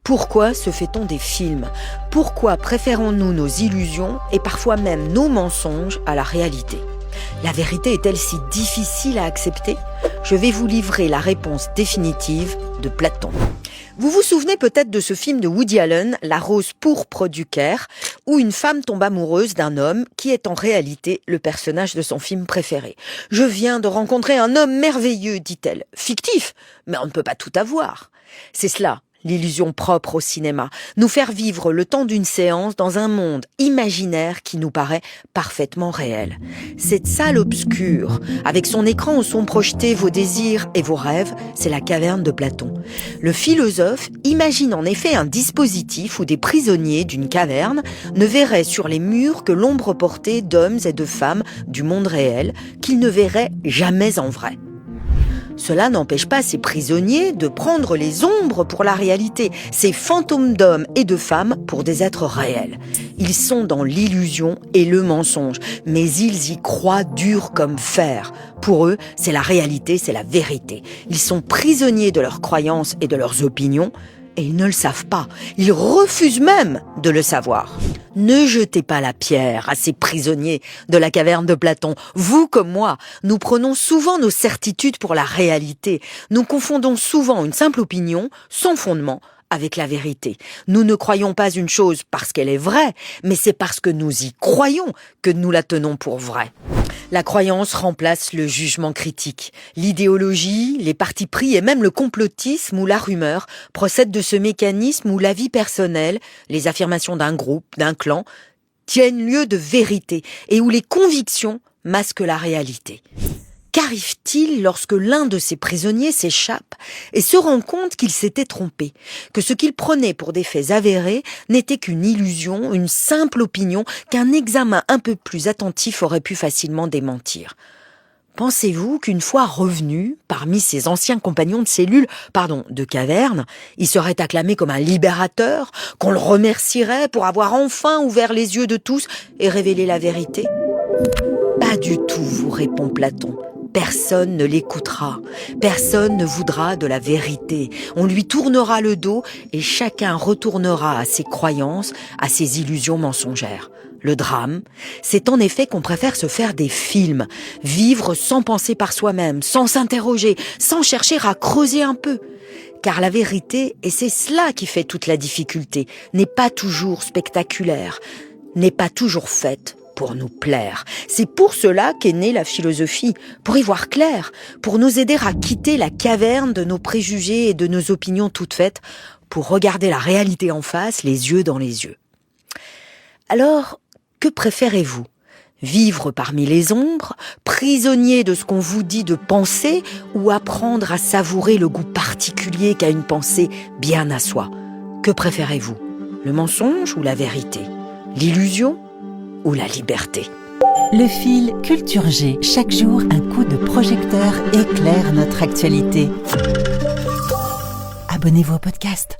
Pourquoi se fait-on des films ? Pourquoi préférons-nous nos illusions et parfois même nos mensonges à la réalité ? La vérité est-elle si difficile à accepter ? Je vais vous livrer la réponse définitive de Platon. Vous vous souvenez peut-être de ce film de Woody Allen, La rose pourpre du Caire, où une femme tombe amoureuse d'un homme qui est en réalité le personnage de son film préféré. « Je viens de rencontrer un homme merveilleux », dit-elle. « Fictif, mais on ne peut pas tout avoir. » C'est cela, l'illusion propre au cinéma. Nous faire vivre le temps d'une séance dans un monde imaginaire qui nous paraît parfaitement réel. Cette salle obscure, avec son écran où sont projetés vos désirs et vos rêves, c'est la caverne de Platon. Le philosophe imagine en effet un dispositif où des prisonniers d'une caverne ne verraient sur les murs que l'ombre portée d'hommes et de femmes du monde réel qu'ils ne verraient jamais en vrai. Cela n'empêche pas ces prisonniers de prendre les ombres pour la réalité, ces fantômes d'hommes et de femmes pour des êtres réels. Ils sont dans l'illusion et le mensonge, mais ils y croient dur comme fer. Pour eux, c'est la réalité, c'est la vérité. Ils sont prisonniers de leurs croyances et de leurs opinions, et ils ne le savent pas. Ils refusent même de le savoir. Ne jetez pas la pierre à ces prisonniers de la caverne de Platon. Vous comme moi, nous prenons souvent nos certitudes pour la réalité. Nous confondons souvent une simple opinion, sans fondement, avec la vérité. Nous ne croyons pas une chose parce qu'elle est vraie, mais c'est parce que nous y croyons que nous la tenons pour vraie. La croyance remplace le jugement critique. L'idéologie, les partis pris et même le complotisme ou la rumeur procèdent de ce mécanisme où la vie personnelle, les affirmations d'un groupe, d'un clan, tiennent lieu de vérité et où les convictions masquent la réalité. Qu'arrive-t-il lorsque l'un de ces prisonniers s'échappe et se rend compte qu'il s'était trompé, que ce qu'il prenait pour des faits avérés n'était qu'une illusion, une simple opinion qu'un examen un peu plus attentif aurait pu facilement démentir ? Pensez-vous qu'une fois revenu parmi ses anciens compagnons de caverne, il serait acclamé comme un libérateur, qu'on le remercierait pour avoir enfin ouvert les yeux de tous et révélé la vérité ? Pas du tout, vous répond Platon. Personne ne l'écoutera, personne ne voudra de la vérité. On lui tournera le dos et chacun retournera à ses croyances, à ses illusions mensongères. Le drame, c'est en effet qu'on préfère se faire des films, vivre sans penser par soi-même, sans s'interroger, sans chercher à creuser un peu. Car la vérité, et c'est cela qui fait toute la difficulté, n'est pas toujours spectaculaire, n'est pas toujours faite pour nous plaire. C'est pour cela qu'est née la philosophie, pour y voir clair, pour nous aider à quitter la caverne de nos préjugés et de nos opinions toutes faites, pour regarder la réalité en face, les yeux dans les yeux. Alors, que préférez-vous ? Vivre parmi les ombres, prisonnier de ce qu'on vous dit de penser, ou apprendre à savourer le goût particulier qu'a une pensée bien à soi ? Que préférez-vous ? Le mensonge ou la vérité ? L'illusion ou la liberté? Le fil Culture G. Chaque jour, un coup de projecteur éclaire notre actualité. Abonnez-vous au podcast.